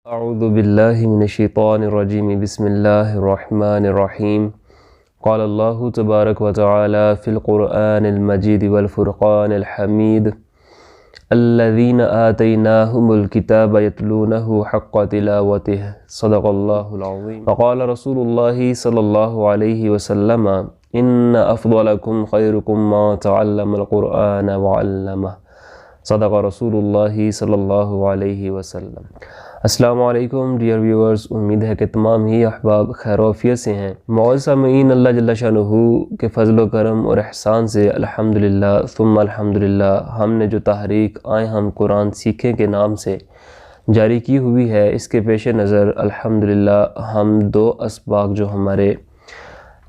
اعوذ باللہ من الشیطان الرجیم بسم اللہ الرحمن الرحیم قال اللہ تبارک و تعالی فی القرآن المجید والفرقان الحمید الذین آتیناہم الکتاب یتلونہ حق تلاوتہ صدق اللہ العظیم وقال رسول اللہ صلی اللہ علیہ وسلم ان افضلکم خیرکم ما تعلم القرآن وعلمہ صدق رسول اللہ صلی اللہ علیہ وسلم۔ السلام علیکم ڈیئر ویورز، امید ہے کہ تمام ہی احباب خیر و عافیت سے ہیں۔ معزز سامعین، اللہ جل شانہ کے فضل و کرم اور احسان سے الحمدللہ ثم الحمدللہ ہم نے جو تحریک آئے ہم قرآن سیکھیں کے نام سے جاری کی ہوئی ہے، اس کے پیش نظر الحمدللہ ہم دو اسباق جو ہمارے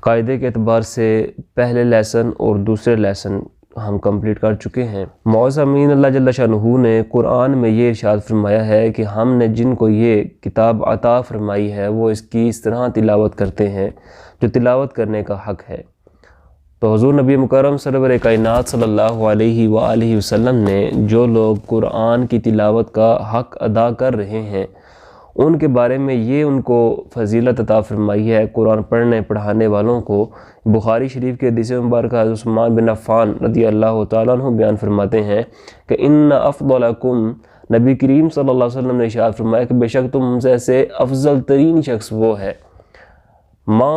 قاعدے کے اعتبار سے پہلے لیسن اور دوسرے لیسن ہم کمپلیٹ کر چکے ہیں۔ معزز سامعین، اللہ جل شانہ نے قرآن میں یہ ارشاد فرمایا ہے کہ ہم نے جن کو یہ کتاب عطا فرمائی ہے وہ اس کی اس طرح تلاوت کرتے ہیں جو تلاوت کرنے کا حق ہے۔ تو حضور نبی مکرم سرور کائنات صلی اللہ علیہ وآلہ وسلم نے جو لوگ قرآن کی تلاوت کا حق ادا کر رہے ہیں ان کے بارے میں یہ ان کو فضیلت عطا فرمائی ہے۔ قرآن پڑھنے پڑھانے والوں کو بخاری شریف کے حدیث مبارکہ حضرت عثمان بن عفان رضی اللہ تعالیٰ عنہ بیان فرماتے ہیں کہ ان افضلکم، نبی کریم صلی اللہ علیہ وسلم نے ارشاد فرمایا کہ بے شک تم سے ایسے افضل ترین شخص وہ ہے ما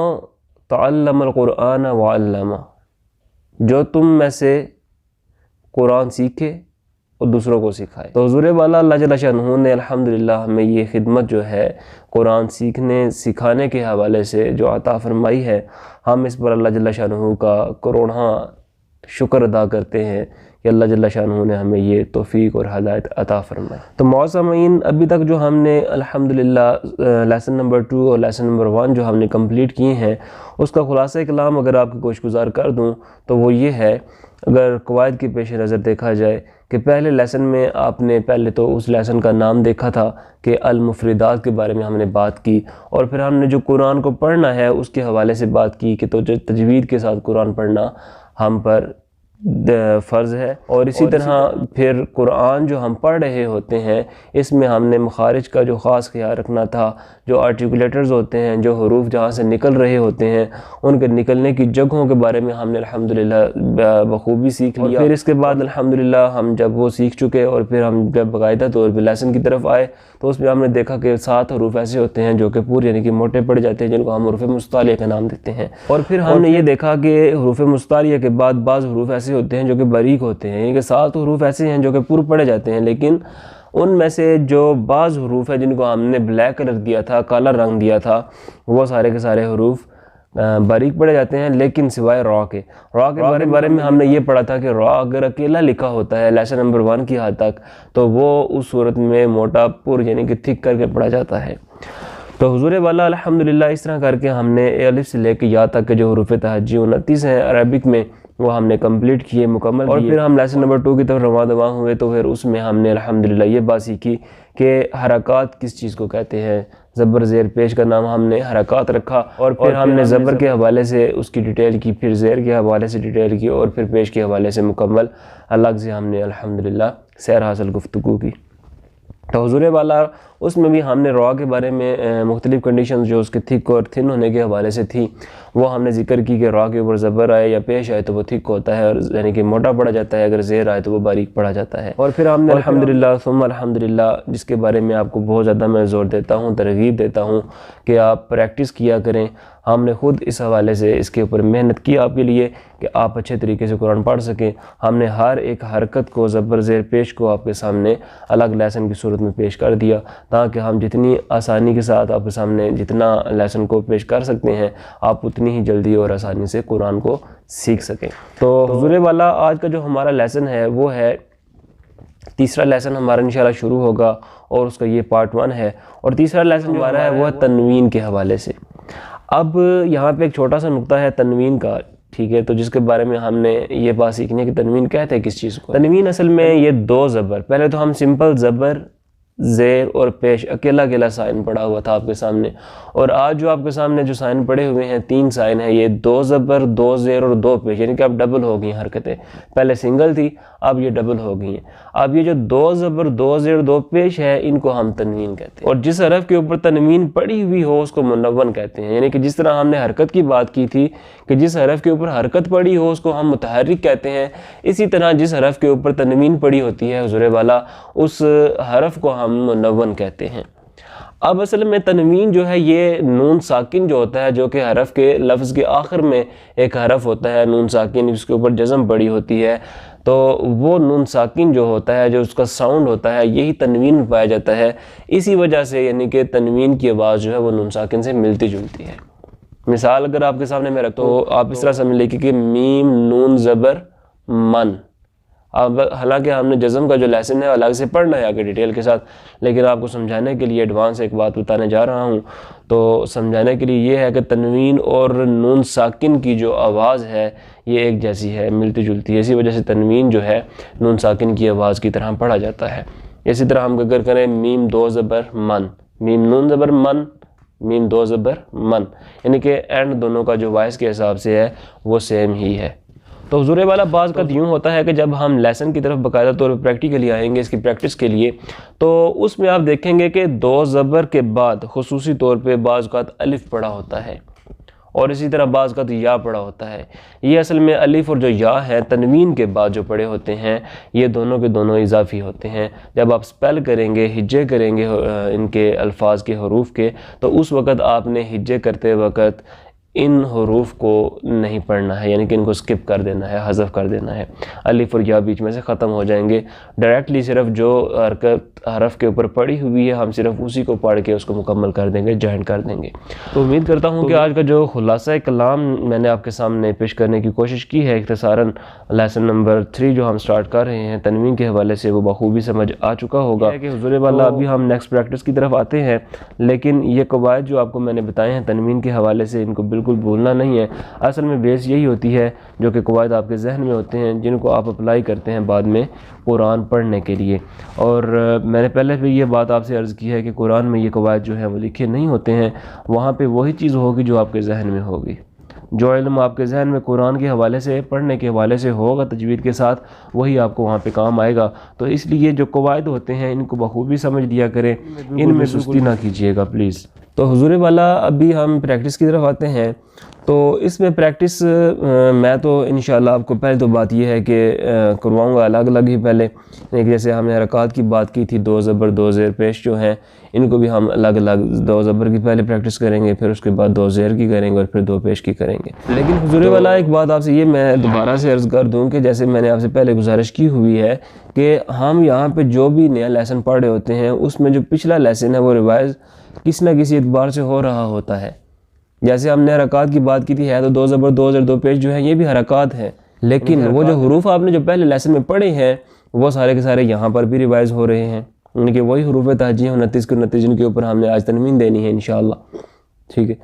تعلم القرآن وعلمہ، جو تم میں سے قرآن سیکھے اور دوسروں کو سکھائے۔ تو حضور والا اللہ جل شانہ نے الحمدللہ ہمیں یہ خدمت جو ہے قرآن سیکھنے سکھانے کے حوالے سے جو عطا فرمائی ہے، ہم اس پر اللہ جل شانہ کا کروڑاں شکر ادا کرتے ہیں کہ اللہ جل شانہ نے ہمیں یہ توفیق اور ہدایت عطا فرمائی۔ تو معزز سامعین، ابھی تک جو ہم نے الحمدللہ لیسن نمبر 2 اور لیسن نمبر 1 جو ہم نے کمپلیٹ کیے ہیں، اس کا خلاصہ کلام اگر آپ کو گوش گزار کر دوں تو وہ یہ ہے، اگر قواعد کے پیش نظر دیکھا جائے کہ پہلے لیسن میں آپ نے پہلے تو اس لیسن کا نام دیکھا تھا کہ المفردات کے بارے میں ہم نے بات کی، اور پھر ہم نے جو قرآن کو پڑھنا ہے اس کے حوالے سے بات کی کہ تو تجوید کے ساتھ قرآن پڑھنا ہم پر فرض ہے، اور اسی طرح پھر قرآن جو ہم پڑھ رہے ہوتے ہیں اس میں ہم نے مخارج کا جو خاص خیال رکھنا تھا، جو آرٹیکولیٹرز ہوتے ہیں، جو حروف جہاں سے نکل رہے ہوتے ہیں ان کے نکلنے کی جگہوں کے بارے میں ہم نے الحمدللہ بخوبی سیکھ لیا۔ پھر اس کے بعد الحمدللہ ہم جب وہ سیکھ چکے اور پھر ہم جب باقاعدہ طور پہ لیسن کی طرف آئے تو اس میں ہم نے دیکھا کہ 7 حروف ایسے ہوتے ہیں جو کہ پورے یعنی کہ موٹے پڑ جاتے ہیں، جن کو ہم حروف مستعلیہ کا نام دیتے ہیں، اور پھر ہم نے یہ دیکھا کہ حروف مستعلیہ کے بعد بعض حروف ایسے ہوتے ہیں جو کہ باریک ہوتے ہیں، یعنی کہ 7 حروف ایسے ہیں جو کہ پر پڑے جاتے ہیں، لیکن ان میں سے جو بعض حروف ہیں جن کو ہم نے بلیک کلر دیا تھا، کالا رنگ دیا تھا، وہ سارے کے سارے حروف باریک پڑے جاتے ہیں، لیکن سوائے را کے بارے میں ہم نے یہ پڑھا تھا کہ را اگر اکیلا لکھا ہوتا ہے لیسن نمبر 1 کی حد تک تو وہ اس صورت میں موٹا پر یعنی کہ تھک کر کے پڑھا جاتا ہے۔ تو حضور والا الحمدللہ اس طرح کر کے ہم نے الف سے لے کے یا تک کے جو حروف تہجی 29 ہیں عربک میں وہ ہم نے کمپلیٹ کیے، مکمل کیے، اور پھر ہم لیسن نمبر 2 کی طرف رواں دواں ہوئے تو پھر اس میں ہم نے الحمدللہ یہ بات سیکھی کہ حرکات کس چیز کو کہتے ہیں، زبر زیر پیش کا نام ہم نے حرکات رکھا، اور پھر ہم نے زبر کے حوالے سے اس کی ڈیٹیل کی، پھر زیر کے حوالے سے ڈیٹیل کی، اور پھر پیش کے حوالے سے مکمل الگ سے ہم نے الحمدللہ سیر حاصل گفتگو کی۔ تو حضور والا اس میں بھی ہم نے را کے بارے میں مختلف کنڈیشنز جو اس کے تھک اور تھن ہونے کے حوالے سے تھی وہ ہم نے ذکر کی کہ را کے اوپر زبر آئے یا پیش آئے تو وہ تھک ہوتا ہے، اور یعنی کہ موٹا پڑا جاتا ہے، اگر زیر آئے تو وہ باریک پڑا جاتا ہے۔ اور پھر ہم نے الحمدللہ ثم الحمدللہ، جس کے بارے میں آپ کو بہت زیادہ میں زور دیتا ہوں، ترغیب دیتا ہوں کہ آپ پریکٹس کیا کریں، ہم نے خود اس حوالے سے اس کے اوپر محنت کی آپ کے لیے کہ آپ اچھے طریقے سے قرآن پڑھ سکیں۔ ہم نے ہر ایک حرکت کو، زبر زیر پیش کو آپ کے سامنے الگ لیسن کی صورت میں پیش کر دیا تاکہ ہم جتنی آسانی کے ساتھ آپ کے سامنے جتنا لیسن کو پیش کر سکتے ہیں آپ اتنی ہی جلدی اور آسانی سے قرآن کو سیکھ سکیں۔ تو حضور والا آج کا جو ہمارا لیسن ہے وہ ہے تیسرا لیسن ہمارا انشاءاللہ شروع ہوگا، اور اس کا یہ پارٹ 1 ہے، اور تیسرا لیسن ہمارا ہے وہ ہے تنوین کے حوالے سے۔ اب یہاں پہ ایک چھوٹا سا نقطہ ہے تنوین کا، ٹھیک ہے، تو جس کے بارے میں ہم نے یہ بات سیکھنی ہے کہ تنوین کہتے ہیں کس چیز کو۔ تنوین اصل میں یہ 2 زبر، پہلے تو ہم سمپل زبر زیر اور پیش اکیلا اکیلا سائن پڑا ہوا تھا آپ کے سامنے، اور آج جو آپ کے سامنے جو سائن پڑے ہوئے ہیں 3 سائن ہیں، یہ 2 زبر 2 زیر اور 2 پیش، یعنی کہ اب ڈبل ہو گئی ہیں حرکتیں، پہلے سنگل تھی اب یہ ڈبل ہو گئی ہیں۔ اب یہ جو 2 زبر 2 زیر 2 پیش ہے ان کو ہم تنوین کہتے ہیں، اور جس حرف کے اوپر تنوین پڑی ہوئی ہو اس کو منون کہتے ہیں، یعنی کہ جس طرح ہم نے حرکت کی بات کی تھی کہ جس حرف کے اوپر حرکت پڑی ہو اس کو ہم متحرک کہتے ہیں، اسی طرح جس حرف کے اوپر تنوین پڑی ہوتی ہے حضور والا اس حرف کو ہم منون کہتے ہیں۔ اب اصل میں تنوین جو ہے یہ نون ساکن جو ہوتا ہے، جو کہ حرف کے لفظ کے آخر میں ایک حرف ہوتا ہے نون ساکن جس کے اوپر جزم پڑی ہوتی ہے، تو وہ نون ساکن جو ہوتا ہے جو اس کا ساؤنڈ ہوتا ہے یہی تنوین میں پایا جاتا ہے۔ اسی وجہ سے یعنی کہ تنوین کی آواز جو ہے وہ نون ساکن سے ملتی جلتی ہے۔ مثال اگر آپ کے سامنے میں رکھتا ہوں تو آپ اس طرح سمجھ لیں کہ میم نون زبر من۔ اب حالانکہ ہم نے جزم کا جو لیسن ہے الگ سے پڑھنا ہے آگے ڈیٹیل کے ساتھ، لیکن آپ کو سمجھانے کے لیے ایڈوانس ایک بات بتانے جا رہا ہوں، تو سمجھانے کے لیے یہ ہے کہ تنوین اور نون ساکن کی جو آواز ہے یہ ایک جیسی ہے، ملتی جلتی ہے، اسی وجہ سے تنوین جو ہے نون ساکن کی آواز کی طرح پڑھا جاتا ہے۔ اسی طرح ہم اگر کریں میم 2 زبر من، میم نون زبر من، میم 2 زبر من، یعنی کہ اینڈ دونوں کا جو وائس کے حساب سے ہے وہ سیم ہی ہے۔ تو حضور والا بعض کا یوں ہوتا ہے کہ جب ہم لیسن کی طرف باقاعدہ طور پر پریکٹیکلی آئیں گے اس کی پریکٹس کے لیے، تو اس میں آپ دیکھیں گے کہ 2 زبر کے بعد خصوصی طور پہ بعض اوقات الف پڑا ہوتا ہے، اور اسی طرح بعض اوقات یا پڑا ہوتا ہے۔ یہ اصل میں الف اور جو یا ہے تنوین کے بعد جو پڑے ہوتے ہیں یہ دونوں کے دونوں اضافی ہوتے ہیں۔ جب آپ سپیل کریں گے، ہجے کریں گے ان کے الفاظ کے حروف کے، تو اس وقت آپ نے ہجے کرتے وقت ان حروف کو نہیں پڑھنا ہے، یعنی کہ ان کو سکپ کر دینا ہے، حذف کر دینا ہے، الف اور یا بیچ میں سے ختم ہو جائیں گے۔ ڈائریکٹلی صرف جو حرکت حرف کے اوپر پڑی ہوئی ہے ہم صرف اسی کو پڑھ کے اس کو مکمل کر دیں گے، جوائن کر دیں گے۔ تو امید کرتا ہوں کہ آج کا جو خلاصہ کلام میں نے آپ کے سامنے پیش کرنے کی کوشش کی ہے، اختصاراً لیسن نمبر 3 جو ہم سٹارٹ کر رہے ہیں تنوین کے حوالے سے، وہ بخوبی سمجھ آ چکا ہوگا کہ حضور والا ابھی ہم نیکسٹ پریکٹس کی طرف آتے ہیں، لیکن یہ قواعد جو آپ کو میں نے بتائے ہیں تنوین کے حوالے سے ان کو بالکل بھولنا نہیں ہے۔ اصل میں بیس یہی ہوتی ہے جو کہ قواعد آپ کے ذہن میں ہوتے ہیں جن کو آپ اپلائی کرتے ہیں بعد میں قرآن پڑھنے کے لیے۔ اور میں نے پہلے بھی یہ بات آپ سے عرض کی ہے کہ قرآن میں یہ قواعد جو ہیں وہ لکھے نہیں ہوتے ہیں، وہاں پہ وہی چیز ہوگی جو آپ کے ذہن میں ہوگی۔ جو علم آپ کے ذہن میں قرآن کے حوالے سے پڑھنے کے حوالے سے ہوگا تجوید کے ساتھ، وہی آپ کو وہاں پہ کام آئے گا۔ تو اس لیے جو قواعد ہوتے ہیں ان کو بخوبی سمجھ لیا کریں، ان میں سستی نہ کیجیے گا پلیز۔ تو حضور والا ابھی ہم پریکٹس کی طرف آتے ہیں۔ تو اس میں پریکٹس میں تو انشاءاللہ آپ کو پہلے تو بات یہ ہے کہ کرواؤں گا الگ الگ ہی پہلے، جیسے ہم نے حرکات کی بات کی تھی 2 زبر 2 زیر پیش جو ہیں ان کو بھی ہم الگ الگ 2 زبر کی پہلے پریکٹس کریں گے، پھر اس کے بعد 2 زیر کی کریں گے اور پھر 2 پیش کی کریں گے۔ لیکن حضور والا ایک بات آپ سے یہ میں دوبارہ سے عرض کر دوں کہ جیسے میں نے آپ سے پہلے گزارش کی ہوئی ہے کہ ہم یہاں پہ جو بھی نیا لیسن پڑھ رہے ہوتے ہیں اس میں جو پچھلا لیسن ہے وہ ریوائز کسی نہ کسی اعتبار سے ہو رہا ہوتا ہے۔ جیسے ہم نے حرکات کی بات کی تھی ہے تو 2 زبر 2 زیر 2 پیش جو ہیں یہ بھی حرکات ہیں، لیکن وہ جو حروف آپ نے جو پہلے لیسن میں پڑھے ہیں وہ سارے کے سارے یہاں پر بھی ریوائز ہو رہے ہیں، ان کے وہی حروف تہجی 29 کے 29 جن کے اوپر ہم نے آج تنوین دینی ہے انشاءاللہ، ٹھیک ہے۔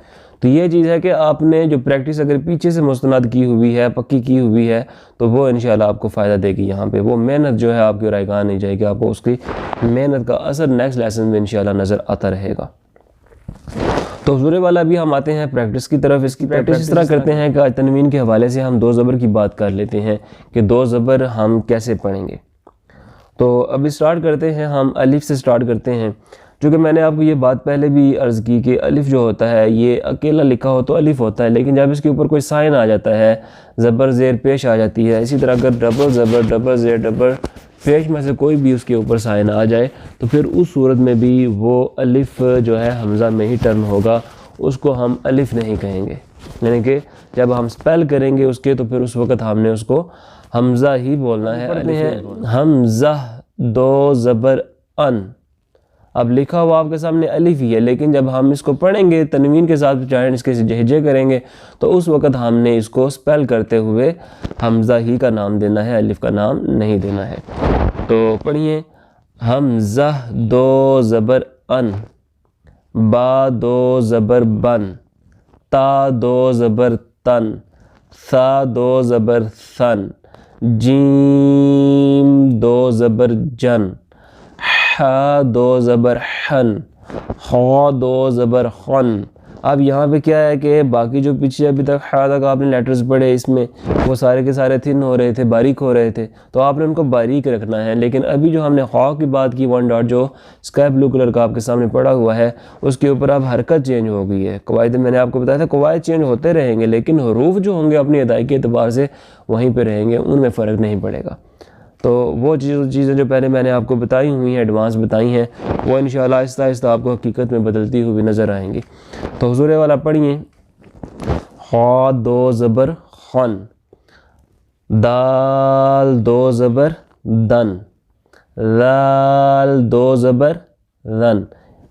تو یہ چیز ہے کہ آپ نے جو پریکٹس اگر پیچھے سے مستند کی ہوئی ہے، پکی کی ہوئی ہے، تو وہ انشاءاللہ آپ کو فائدہ دے گی۔ یہاں پہ وہ محنت جو ہے آپ کی رائگاں نہیں جائے گی، آپ کو اس کی محنت کا اثر نیکسٹ لیسن میں انشاءاللہ نظر آتا رہے گا۔ تو حضور والا بھی ہم آتے ہیں پریکٹس کی طرف۔ اس کی پریکٹس اس طرح کرتے ہیں کہ آج تنوین کے حوالے سے ہم 2 زبر کی بات کر لیتے ہیں کہ 2 زبر ہم کیسے پڑھیں گے۔ تو اب سٹارٹ کرتے ہیں، ہم الف سے سٹارٹ کرتے ہیں، چونکہ میں نے آپ کو یہ بات پہلے بھی عرض کی کہ الف جو ہوتا ہے یہ اکیلا لکھا ہو تو الف ہوتا ہے، لیکن جب اس کے اوپر کوئی سائن آ جاتا ہے، زبر زیر پیش آ جاتی ہے، اسی طرح اگر ڈبل زبر ڈبل زیر ڈبل پیش میں سے کوئی بھی اس کے اوپر سائن آ جائے تو پھر اس صورت میں بھی وہ الف جو ہے حمزہ میں ہی ٹرن ہوگا، اس کو ہم الف نہیں کہیں گے، یعنی کہ جب ہم سپیل کریں گے اس کے تو پھر اس وقت ہم نے اس کو حمزہ ہی بولنا ہے۔ حمزہ 2 زبر ان، اب لکھا ہوا آپ کے سامنے الف ہی ہے، لیکن جب ہم اس کو پڑھیں گے تنوین کے ساتھ چاہے اس کے ہجے کریں گے تو اس وقت ہم نے اس کو سپیل کرتے ہوئے حمزہ ہی کا نام دینا ہے، الف کا نام نہیں دینا ہے۔ تو پڑھیے، حمزہ 2 زبر ان، با 2 زبر بن، تا 2 زبر تن، ثا 2 زبر ثن، جیم 2 زبر جن، ح ہا دو زبر حن، خا دو زبر خن۔ اب یہاں پہ کیا ہے کہ باقی جو پیچھے ابھی تک ہا تک آپ نے لیٹرز پڑھے اس میں وہ سارے کے سارے تھن ہو رہے تھے، باریک ہو رہے تھے، تو آپ نے ان کو باریک رکھنا ہے۔ لیکن ابھی جو ہم نے خا کی بات کی، ون ڈاٹ جو اسکائی بلو کلر کا آپ کے سامنے پڑا ہوا ہے، اس کے اوپر اب حرکت چینج ہو گئی ہے۔ قواعد میں نے آپ کو بتایا تھا قواعد چینج ہوتے رہیں گے، لیکن حروف جو ہوں گے اپنی ادائیگی کے اعتبار سے وہیں پہ رہیں گے، ان میں فرق نہیں پڑے گا۔ تو وہ چیزیں جو پہلے میں نے آپ کو بتائی ہوئی ہیں، ایڈوانس بتائی ہیں، وہ انشاءاللہ آہستہ آہستہ آپ کو حقیقت میں بدلتی ہوئی نظر آئیں گی۔ تو حضور والا پڑھیے، خا دو زبر خن، دال دو زبر دن، ذال دو زبر ذن۔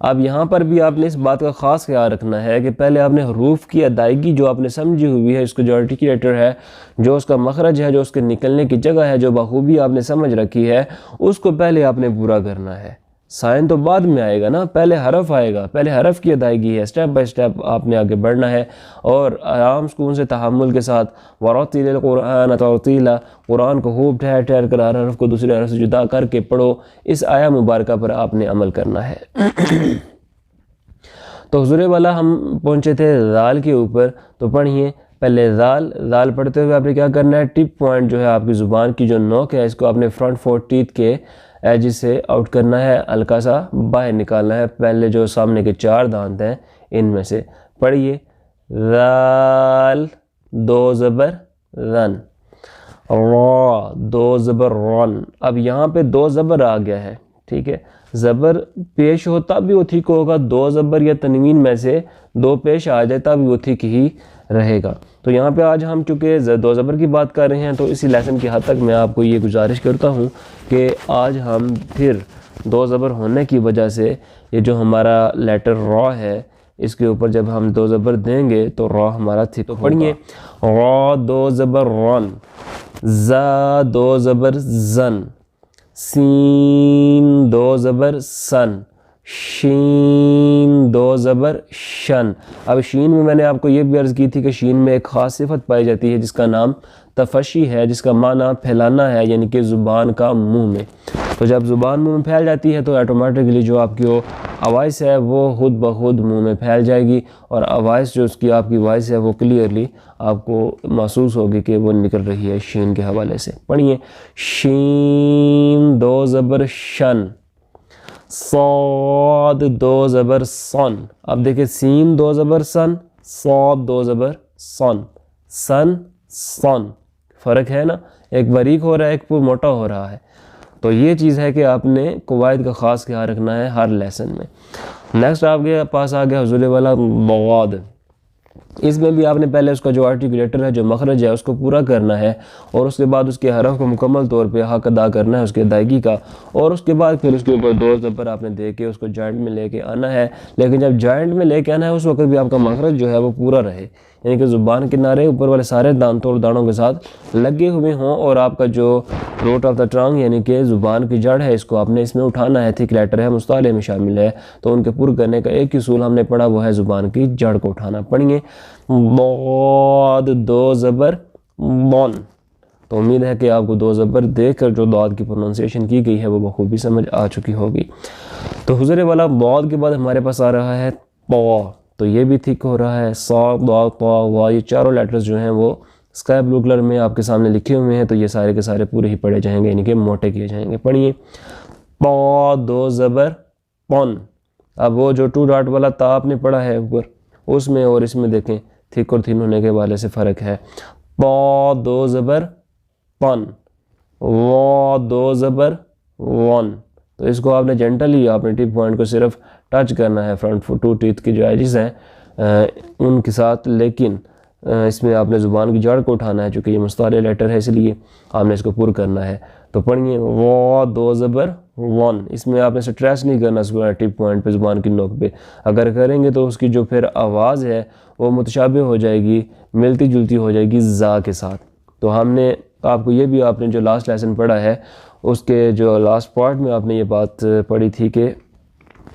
اب یہاں پر بھی آپ نے اس بات کا خاص خیال رکھنا ہے کہ پہلے آپ نے حروف کی ادائیگی جو آپ نے سمجھی ہوئی ہے، اس کو جو آرٹیکولیٹر ہے، جو اس کا مخرج ہے، جو اس کے نکلنے کی جگہ ہے، جو بخوبی آپ نے سمجھ رکھی ہے، اس کو پہلے آپ نے پورا کرنا ہے۔ سائن تو بعد میں آئے گا نا، پہلے حرف آئے گا، پہلے حرف کی ادائیگی ہے، سٹیپ بائی سٹیپ آپ نے آگے بڑھنا ہے، اور آرام سکون سے تحمل کے ساتھ وَرَتِّلِ الْقُرْآنَ تَرْتِیلًا، قرآن کو خوب ٹھہر ٹھہر کر ہر حرف کو دوسرے حرف سے جدا کر کے پڑھو۔ اس آیہ مبارکہ پر آپ نے عمل کرنا ہے۔ تو حضور والا ہم پہنچے تھے ذال کے اوپر، تو پڑھیے پہلے ذال پڑھتے ہوئے آپ نے کیا کرنا ہے، ٹپ پوائنٹ جو ہے آپ کی زبان کی جو نوک ہے، اس کو آپ نے فرنٹ 4 ٹیتھ کے ایج سے آؤٹ کرنا ہے، ہلکا سا باہر نکالنا ہے، پہلے جو سامنے کے 4 دانت ہیں ان میں سے۔ پڑھیے ذال دو زبر ذن، را دو زبر رن۔ اب یہاں پہ 2 زبر آ گیا ہے، ٹھیک ہے، زبر پیش ہوتا بھی وہ ٹھیک ہوگا، 2 زبر یا تنوین میں سے 2 پیش آ جائے تب وہ ٹھیک ہی رہے گا۔ تو یہاں پہ آج ہم چونکہ 2 زبر کی بات کر رہے ہیں، تو اسی لیسن کی حد تک میں آپ کو یہ گزارش کرتا ہوں کہ آج ہم پھر 2 زبر ہونے کی وجہ سے یہ جو ہمارا لیٹر را ہے، اس کے اوپر جب ہم 2 زبر دیں گے تو را ہمارا ٹھیک ہوگا۔ پڑھیے را 2 زبر رن، زا 2 زبر زن، سین 2 زبر سن، شین 2 زبر شن۔ اب شین میں نے آپ کو یہ بھی عرض کی تھی کہ شین میں ایک خاص صفت پائی جاتی ہے جس کا نام تفشی ہے، جس کا معنی پھیلانا ہے، یعنی کہ زبان کا منہ میں۔ تو جب زبان منہ میں پھیل جاتی ہے تو آٹومیٹکلی جو آپ کی وہ آوائس ہے وہ خود بخود منہ میں پھیل جائے گی، اور آوائس جو اس کی آپ کی وائس ہے وہ کلیئرلی آپ کو محسوس ہوگی کہ وہ نکل رہی ہے شین کے حوالے سے۔ پڑھیے شین 2 زبر شن، صاد 2 زبر سن۔ اب دیکھیں سین 2 زبر سن، صاد 2 زبر سن، سن سن، فرق ہے نا، ایک باریک ہو رہا ہے، ایک پور موٹا ہو رہا ہے۔ تو یہ چیز ہے کہ آپ نے قواعد کا خاص خیال رکھنا ہے ہر لیسن میں۔ نیکسٹ آپ کے پاس آ گیا حضور والا ضاد۔ اس میں بھی آپ نے پہلے اس کا جو آرٹیکولیٹر ہے، جو مخرج ہے، اس کو پورا کرنا ہے، اور اس کے بعد اس کے حرف کو مکمل طور پہ حق ادا کرنا ہے اس کے ادائیگی کا، اور اس کے بعد پھر اس کے اوپر 2 زبر آپ نے دے کے اس کو جوائنٹ میں لے کے آنا ہے۔ لیکن جب جوائنٹ میں لے کے آنا ہے اس وقت بھی آپ کا مخرج جو ہے وہ پورا رہے، یعنی کہ زبان کے کنارے اوپر والے سارے دانتوں اور دانوں کے ساتھ لگے ہوئے ہوں، اور آپ کا جو روٹ آف دا ٹرنگ یعنی کہ زبان کی جڑ ہے، اس کو آپ نے اس میں اٹھانا ہے، تھک لیٹر ہے، مصطلح میں شامل ہے، تو ان کے پر کرنے کا ایک اصول ہم نے پڑھا، وہ ہے زبان کی جڑ کو اٹھانا۔ پڑھیے ضاد 2 زبر بون۔ تو امید ہے کہ آپ کو 2 زبر دیکھ کر جو ضاد کی پروننسیشن کی گئی ہے وہ بخوبی سمجھ آ چکی ہوگی۔ تو حضور والا ضاد کے بعد ہمارے پاس آ رہا ہے طا، تو یہ بھی ٹھیک ہو رہا ہے، صا ضا طا وا، یہ چاروں لیٹرز جو ہیں وہ اسکائی بلو کلر میں آپ کے سامنے لکھے ہوئے ہیں، تو یہ سارے کے سارے پورے ہی پڑھے جائیں گے، یعنی کہ موٹے کیے جائیں گے۔ پڑھیے طا 2 زبر پن۔ اب وہ جو 2 ڈاٹ والا تا آپ نے پڑھا ہے اوپر، اس میں اور اس میں دیکھیں تھک اور تھن ہونے کے حوالے سے فرق ہے۔ طا 2 زبر پن، وا 2 زبر ون۔ تو اس کو آپ نے جنٹلی آپ نے ٹپ پوائنٹ کو صرف ٹچ کرنا ہے فرنٹ 2 ٹیتھ کی جو ایجز ہیں ان کے ساتھ، لیکن اس میں آپ نے زبان کی جڑ کو اٹھانا ہے، چونکہ یہ مصطلح لیٹر ہے اس لیے آپ نے اس کو پر کرنا ہے۔ تو پڑھیے وا 2 زبر ون۔ اس میں آپ نے سٹریس نہیں کرنا ٹپ پوائنٹ پہ، زبان کی نوک پہ، اگر کریں گے تو اس کی جو پھر آواز ہے وہ متشابہ ہو جائے گی، ملتی جلتی ہو جائے گی زا کے ساتھ۔ تو ہم نے آپ کو یہ بھی آپ نے جو لاسٹ لیسن پڑھا ہے اس کے جو لاسٹ پارٹ میں آپ نے یہ بات پڑھی تھی کہ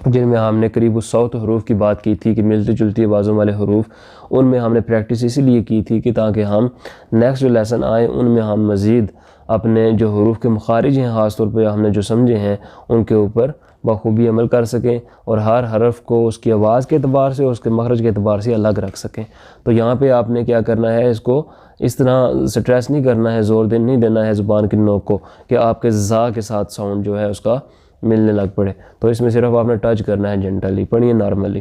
جن میں ہم نے قریب 100 حروف کی بات کی تھی کہ ملتی جلتی آوازوں والے حروف، ان میں ہم نے پریکٹس اسی لیے کی تھی کہ تاکہ ہم نیکسٹ جو لیسن آئیں ان میں ہم مزید اپنے جو حروف کے مخارج ہیں خاص طور پہ ہم نے جو سمجھے ہیں ان کے اوپر بخوبی عمل کر سکیں اور ہر حرف کو اس کی آواز کے اعتبار سے اور اس کے مخرج کے اعتبار سے الگ رکھ سکیں۔ تو یہاں پہ آپ نے کیا کرنا ہے، اس کو اس طرح سٹریس نہیں کرنا ہے، زور نہیں دینا ہے زبان کی نوک کو کہ آپ کے زا کے ساتھ ساؤنڈ جو ہے اس کا ملنے لگ پڑے۔ تو اس میں صرف آپ نے ٹچ کرنا ہے جنٹلی، پڑھیے نارملی،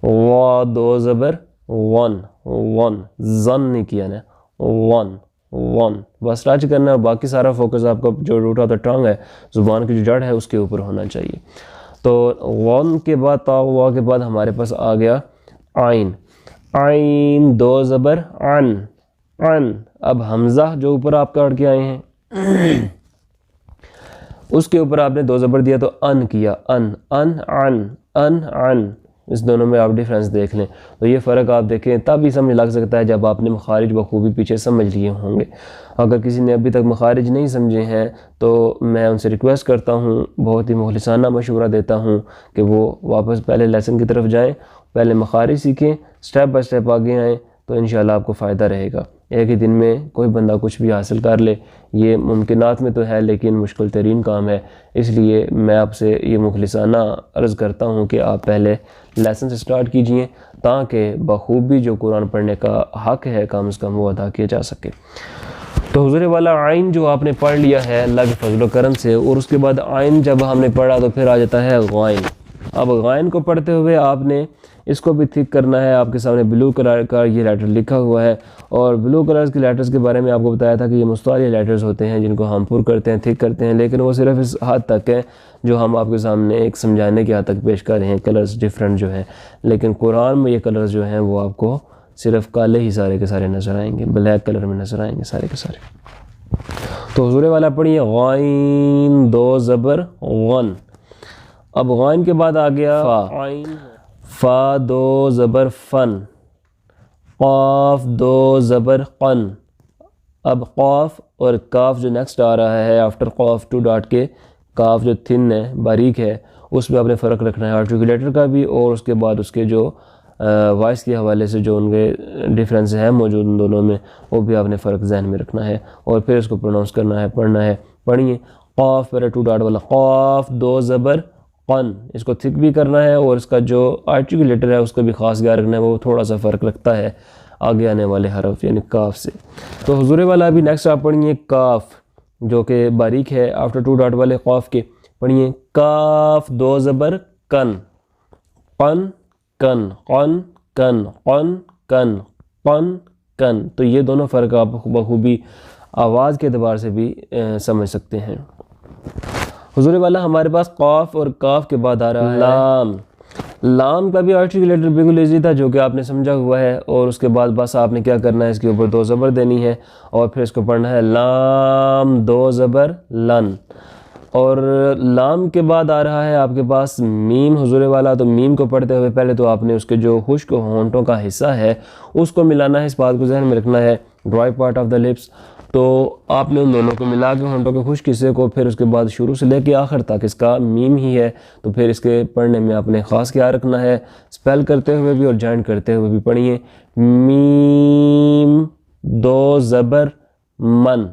وا دو زبر ون، ون، زن نہیں کیا نا، ون، ون، بس ٹچ کرنا ہے، باقی سارا فوکس آپ کا جو روٹ آف دا ٹنگ ہے، زبان کی جو جڑ ہے اس کے اوپر ہونا چاہیے۔ تو ون کے بعد تا وا کے بعد ہمارے پاس آ گیا عین، عین دو زبر عن، عن، اب حمزہ جو اوپر آپ کا اڑ کے آئے ہیں اس کے اوپر آپ نے دو زبر دیا تو ان کیا، ان، ان، عن، ان، عن، اس دونوں میں آپ ڈیفرنس دیکھ لیں۔ تو یہ فرق آپ دیکھیں تب ہی سمجھ لگ سکتا ہے جب آپ نے مخارج بخوبی پیچھے سمجھ لیے ہوں گے۔ اگر کسی نے ابھی تک مخارج نہیں سمجھے ہیں تو میں ان سے ریکویسٹ کرتا ہوں، بہت ہی مخلصانہ مشورہ دیتا ہوں کہ وہ واپس پہلے لیسن کی طرف جائیں، پہلے مخارج سیکھیں، سٹیپ بائی سٹیپ آگے آئیں، تو انشاءاللہ آپ کو فائدہ رہے گا۔ ایک ہی دن میں کوئی بندہ کچھ بھی حاصل کر لے، یہ ممکنات میں تو ہے لیکن مشکل ترین کام ہے، اس لیے میں آپ سے یہ مخلصانہ عرض کرتا ہوں کہ آپ پہلے لیسن سے سٹارٹ کیجئے تاکہ بخوبی جو قرآن پڑھنے کا حق ہے کم از کم وہ ادا کیا جا سکے۔ تو حضور والا عین جو آپ نے پڑھ لیا ہے اللہ کے فضل و کرم سے، اور اس کے بعد عین جب ہم نے پڑھا تو پھر آ جاتا ہے غائن۔ اب غائن کو پڑھتے ہوئے آپ نے اس کو بھی تھک کرنا ہے۔ آپ کے سامنے بلو کلر کا یہ لیٹر لکھا ہوا ہے، اور بلو کلرز کے لیٹرز کے بارے میں آپ کو بتایا تھا کہ یہ مستعلیہ لیٹرز ہوتے ہیں جن کو ہم پر کرتے ہیں، تھک کرتے ہیں، لیکن وہ صرف اس حد تک ہے جو ہم آپ کے سامنے ایک سمجھانے کی حد تک پیش کر رہے ہیں، کلرز ڈیفرنٹ جو ہیں، لیکن قرآن میں یہ کلرز جو ہیں وہ آپ کو صرف کالے ہی سارے کے سارے نظر آئیں گے، بلیک کلر میں نظر آئیں گے سارے کے سارے۔ تو حضور والا پڑھیے غائن دو زبر غن، اب غائن کے بعد آ گیا فا، فا دو زبر فن، قاف دو زبر قن، اب قاف اور کاف جو نیکسٹ آ رہا ہے آفٹر قاف ٹو ڈاٹ کے، کاف جو تھن ہے باریک ہے اس میں آپ نے فرق رکھنا ہے آرٹیکولیٹر کا بھی، اور اس کے بعد اس کے جو وائس کے حوالے سے جو ان کے ڈیفرنس ہیں موجود ان دونوں میں، وہ بھی آپ نے فرق ذہن میں رکھنا ہے اور پھر اس کو پروناؤنس کرنا ہے، پڑھنا ہے۔ پڑھیے قاف پہلے ٹو ڈاٹ والا، قاف دو زبر قن، اس کو تھک بھی کرنا ہے اور اس کا جو آرٹیکولیٹر ہے اس کا بھی خاص خیال رکھنا ہے، وہ تھوڑا سا فرق رکھتا ہے آگے آنے والے حرف یعنی کاف سے۔ تو حضور والا ابھی نیکسٹ آپ پڑھیے کاف جو کہ باریک ہے آفٹر ٹو ڈاٹ والے قاف کے، پڑھیے کاف دو زبر کن، قن، کن، قن، کن، قن، کن، قن، کن، تو یہ دونوں فرق آپ بخوبی آواز کے اعتبار سے بھی سمجھ سکتے ہیں۔ حضور والا ہمارے پاس قاف اور کاف کے بعد آ رہا ہے لام، لام کا بھی آرٹیکولیٹر بالکل ایزی تھا جو کہ آپ نے سمجھا ہوا ہے، اور اس کے بعد بس آپ نے کیا کرنا ہے، اس کے اوپر دو زبر دینی ہے اور پھر اس کو پڑھنا ہے لام دو زبر لن، اور لام کے بعد آ رہا ہے آپ کے پاس میم حضور والا۔ تو میم کو پڑھتے ہوئے پہلے تو آپ نے اس کے جو خشک ہونٹوں کا حصہ ہے اس کو ملانا ہے، اس بات کو ذہن میں رکھنا ہے، dry part of the lips, تو آپ نے ان دونوں کو ملا کے ہونٹوں کے خشک حصے کو، پھر اس کے بعد شروع سے لے کے آخر تک اس کا میم ہی ہے، تو پھر اس کے پڑھنے میں آپ نے خاص خیال رکھنا ہے، سپیل کرتے ہوئے بھی اور جوائنٹ کرتے ہوئے بھی پڑھیے میم دو زبر من،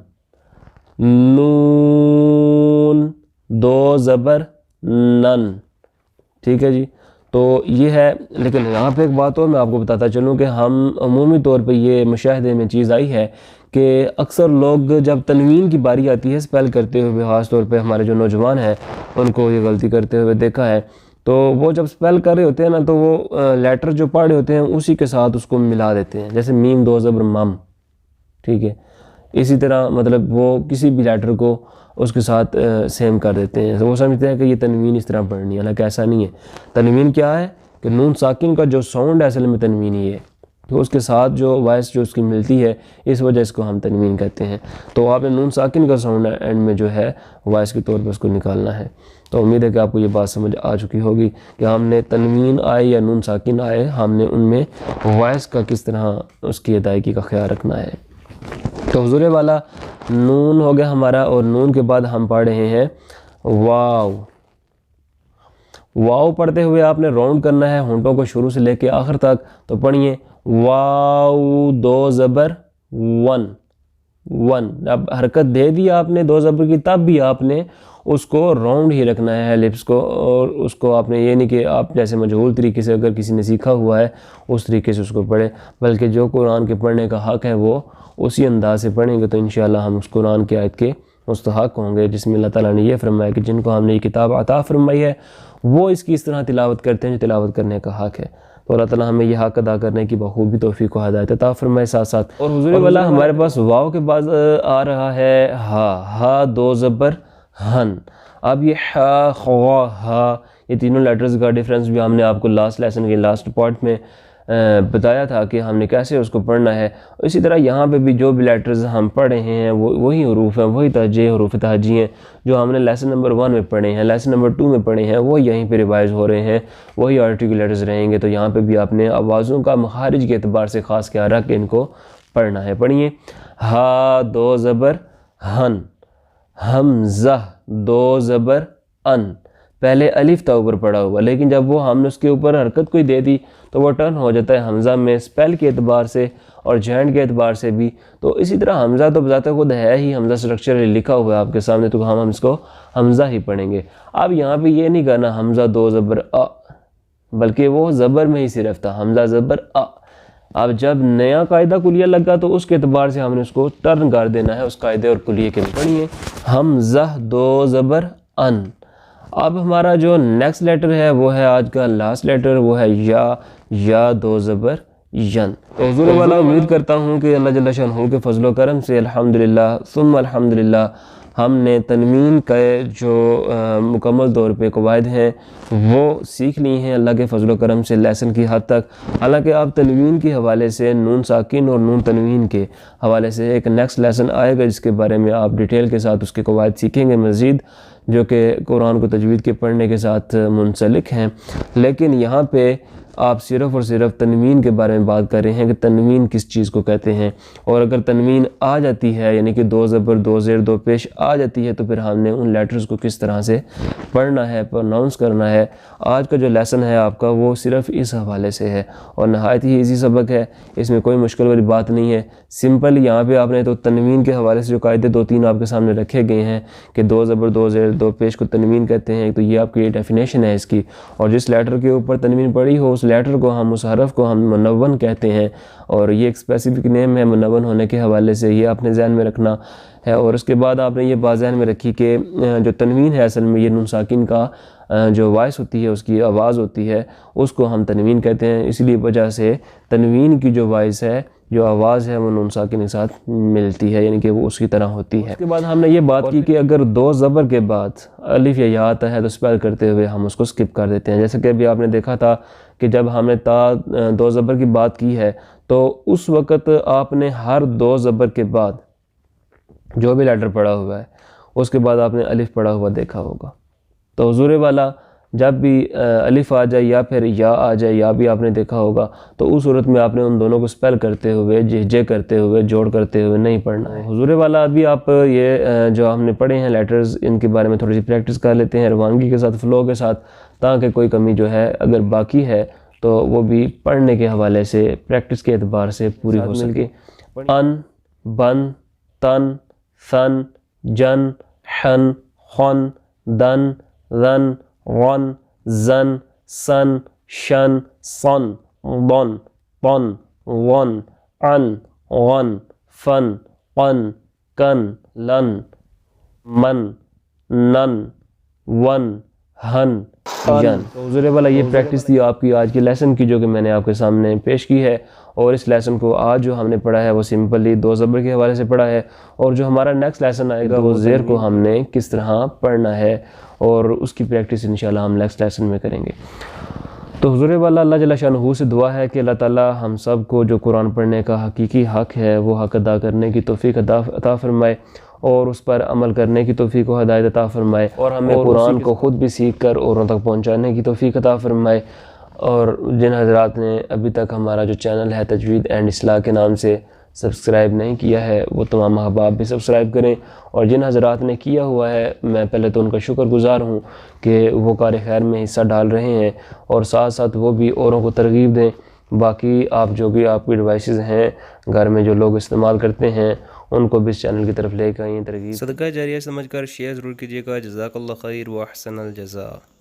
نون دو زبر نن، ٹھیک ہے جی۔ تو یہ ہے، لیکن یہاں پہ ایک بات اور میں آپ کو بتاتا چلوں کہ ہم عمومی طور پہ یہ مشاہدے میں چیز آئی ہے کہ اکثر لوگ جب تنوین کی باری آتی ہے سپیل کرتے ہوئے، خاص طور پہ ہمارے جو نوجوان ہیں ان کو یہ غلطی کرتے ہوئے دیکھا ہے، تو وہ جب سپیل کر رہے ہوتے ہیں نا تو وہ لیٹر جو پڑھ رہے ہوتے ہیں اسی کے ساتھ اس کو ملا دیتے ہیں، جیسے میم دو زبر مم، ٹھیک ہے، اسی طرح مطلب وہ کسی بھی لیٹر کو اس کے ساتھ سیم کر دیتے ہیں، وہ سمجھتے ہیں کہ یہ تنوین اس طرح پڑھنی ہے، حالانکہ ایسا نہیں ہے۔ تنوین کیا ہے کہ نون ساکن کا جو ساؤنڈ ہے اصل میں تنوین ہی ہے، تو اس کے ساتھ جو وائس جو اس کی ملتی ہے اس وجہ اس کو ہم تنوین کہتے ہیں۔ تو آپ نے نون ساکن کا ساؤنڈ اینڈ میں جو ہے وائس کے طور پر اس کو نکالنا ہے۔ تو امید ہے کہ آپ کو یہ بات سمجھ آ چکی ہوگی کہ ہم نے تنوین آئے یا نون ساکن آئے، ہم نے ان میں وائس کا کس طرح اس کی ادائیگی کا خیال رکھنا ہے۔ تو حضور والا نون ہو گیا ہمارا، اور نون کے بعد ہم پڑھ رہے ہیں واو، واو پڑھتے ہوئے آپ نے راؤنڈ کرنا ہے ہونٹوں کو شروع سے لے کے آخر تک، تو پڑھیے واو دو زبر ون، ون. اب حرکت دے دی آپ نے 2 زبر کی، تب بھی آپ نے اس کو راؤنڈ ہی رکھنا ہے لپس کو، اور اس کو آپ نے یہ نہیں کہ آپ جیسے مجہول طریقے سے اگر کسی نے سیکھا ہوا ہے اس طریقے سے اس کو پڑھے، بلکہ جو قرآن کے پڑھنے کا حق ہے وہ اسی انداز سے پڑھیں گے تو انشاءاللہ ہم اس قرآن کی آیت کے مستحق ہوں گے، جس میں اللہ تعالیٰ نے یہ فرمایا کہ جن کو ہم نے یہ کتاب عطا فرمائی ہے وہ اس کی اس طرح تلاوت کرتے ہیں جو تلاوت کرنے کا حق ہے. تو اللہ تعالیٰ ہمیں یہ حق ادا کرنے کی بخوبی توفیق و ہدایت عطا فرمائے. ساتھ ساتھ اور حضور والا ہمارے پاس واو کے بعد آ رہا ہے ہا 2 زبر ہن. اب یہ ہا، خوا، ہا، یہ تینوں لیٹرز کا ڈیفرنس بھی ہم نے آپ کو لاسٹ لیسن کے لاسٹ پارٹ میں بتایا تھا کہ ہم نے کیسے اس کو پڑھنا ہے. اسی طرح یہاں پہ بھی جو بھی لیٹرز ہم پڑھ رہے ہیں وہی حروف ہیں، وہی تہجے حروف تہجی ہیں جو ہم نے لیسن نمبر 1 میں پڑھے ہیں، لیسن نمبر 2 میں پڑھے ہیں، وہ یہیں پہ ریوائز ہو رہے ہیں، وہی آرٹیکولیٹرز رہیں گے. تو یہاں پہ بھی آپ نے آوازوں کا مخارج کے اعتبار سے خاص خیال رکھ کے ان کو پڑھنا ہے. پڑھیے ہا 2 زبر ہن، حمزہ 2 زبر ان. پہلے الف تھا اوپر پڑا ہوا، لیکن جب وہ ہم نے اس کے اوپر حرکت کوئی دے دی تو وہ ٹرن ہو جاتا ہے حمزہ میں، اسپیل کے اعتبار سے اور جینڈ کے اعتبار سے بھی. تو اسی طرح حمزہ تو بذات خود ہے ہی، حمزہ اسٹرکچر لکھا ہوا ہے آپ کے سامنے، تو ہم اس کو حمزہ ہی پڑھیں گے. اب یہاں پہ یہ نہیں کرنا حمزہ 2 زبر آ، بلکہ وہ زبر میں ہی صرف تھا حمزہ زبر آ. اب جب نیا قاعدہ کلیہ لگا تو اس کے اعتبار سے ہم نے اس کو ٹرن کر دینا ہے اس قاعدے اور کلیے کے. پڑھیے حمزہ 2 زبر ان. اب ہمارا جو نیکسٹ لیٹر ہے وہ ہے آج کا لاسٹ لیٹر، وہ ہے یا 2 زبر ین. تو حضور والا امید کرتا ہوں کہ اللہ جل شانہ کے فضل و کرم سے الحمدللہ ثم الحمدللہ ہم نے تنوین کے جو مکمل طور پہ قواعد ہیں وہ سیکھ لی ہیں اللہ کے فضل و کرم سے لیسن کی حد تک. حالانکہ آپ تنوین کے حوالے سے نون ساکن اور نون تنوین کے حوالے سے ایک نیکسٹ لیسن آئے گا جس کے بارے میں آپ ڈیٹیل کے ساتھ اس کے قواعد سیکھیں گے مزید، جو کہ قرآن کو تجوید کے پڑھنے کے ساتھ منسلک ہیں. لیکن یہاں پہ آپ صرف اور صرف تنوین کے بارے میں بات کر رہے ہیں کہ تنوین کس چیز کو کہتے ہیں، اور اگر تنوین آ جاتی ہے یعنی کہ 2 زبر 2 زیر 2 پیش آ جاتی ہے تو پھر ہم نے ان لیٹرز کو کس طرح سے پڑھنا ہے، پروناؤنس کرنا ہے. آج کا جو لیسن ہے آپ کا وہ صرف اس حوالے سے ہے اور نہایت ہی ایزی سبق ہے، اس میں کوئی مشکل والی بات نہیں ہے. سمپل یہاں پہ آپ نے تو تنوین کے حوالے سے جو قاعدے 2-3 آپ کے سامنے رکھے گئے ہیں کہ 2 زبر 2 زیر 2 پیش کو تنوین کہتے ہیں، تو یہ آپ کی ڈیفینیشن ہے اس کی. اور جس لیٹر کے اوپر تنوین پڑی ہو اس لیٹر کو ہم، اس حرف کو ہم منون کہتے ہیں، اور یہ ایک اسپیسیفک نیم ہے منون ہونے کے حوالے سے، یہ آپ نے ذہن میں رکھنا ہے. اور اس کے بعد آپ نے یہ بات ذہن میں رکھی کہ جو تنوین ہے اصل میں یہ نون ساکن کا جو وائس ہوتی ہے، اس کی آواز ہوتی ہے، اس کو ہم تنوین کہتے ہیں. اس لیے وجہ سے تنوین کی جو وائس ہے، جو آواز ہے، وہ نون ساکن کے ساتھ ملتی ہے، یعنی کہ وہ اس کی طرح ہوتی ہے. اس کے بعد ہم نے یہ بات کی کہ اگر 2 زبر کے بعد الف یا یا آتا ہے تو اسپیل کرتے ہوئے ہم اس کو سکپ کر دیتے ہیں. جیسے کہ ابھی آپ نے دیکھا تھا کہ جب ہم نے تا 2 زبر کی بات کی ہے تو اس وقت آپ نے ہر 2 زبر کے بعد جو بھی لیٹر پڑھا ہوا ہے اس کے بعد آپ نے الف پڑھا ہوا دیکھا ہوگا. تو حضور والا جب بھی الف آ جائے یا پھر یا آ جائے یا بھی آپ نے دیکھا ہوگا تو اس صورت میں آپ نے ان دونوں کو سپیل کرتے ہوئے، جہجے کرتے ہوئے، جوڑ کرتے ہوئے نہیں پڑھنا ہے. حضور والا ابھی آپ یہ جو ہم نے پڑھے ہیں لیٹرز، ان کے بارے میں تھوڑی سی پریکٹس کر لیتے ہیں روانگی کے ساتھ، فلو کے ساتھ، تاکہ کوئی کمی جو ہے اگر باقی ہے تو وہ بھی پڑھنے کے حوالے سے پریکٹس کے اعتبار سے پوری ہو سکے. ان، بن، تن، ثن، جن، حن، خن، دن، ذن، غن، زن، سن، شن، صن، ضن، طن، ون، عن، غن، فن، قن، کن، لن، من، نن، ون، ہن، جن. حضور والا یہ پریکٹس تھی آپ کی آج کے لیسن کی جو کہ میں نے آپ کے سامنے پیش کی ہے. اور اس لیسن کو آج جو ہم نے پڑھا ہے وہ سمپلی 2 زبر کے حوالے سے پڑھا ہے، اور جو ہمارا نیکسٹ لیسن آئے گا وہ زیر کو ہم نے کس طرح پڑھنا ہے اور اس کی پریکٹس انشاءاللہ ہم نیکسٹ لیسن میں کریں گے. تو حضور والا اللہ جل شانہ سے دعا ہے کہ اللہ تعالی ہم سب کو جو قرآن پڑھنے کا حقیقی حق ہے وہ حق ادا کرنے کی توفیق عطا فرمائے اور اس پر عمل کرنے کی توفیق و ہدایت عطا فرمائے، اور ہمیں قرآن کو خود بھی سیکھ کر اوروں تک پہنچانے کی توفیق عطا فرمائے. اور جن حضرات نے ابھی تک ہمارا جو چینل ہے تجوید اینڈ اصلاح کے نام سے سبسکرائب نہیں کیا ہے وہ تمام احباب بھی سبسکرائب کریں، اور جن حضرات نے کیا ہوا ہے میں پہلے تو ان کا شکر گزار ہوں کہ وہ کار خیر میں حصہ ڈال رہے ہیں، اور ساتھ ساتھ وہ بھی اوروں کو ترغیب دیں باقی آپ جو بھی آپ کی ڈیوائسز ہیں گھر میں جو لوگ استعمال کرتے ہیں ان کو بھی اس چینل کی طرف لے کے آئیں. ترغیب. صدقہ جاریہ سمجھ کر شیئر ضرور کیجیے گا. جزاک اللہ خیر و احسن الجزاء.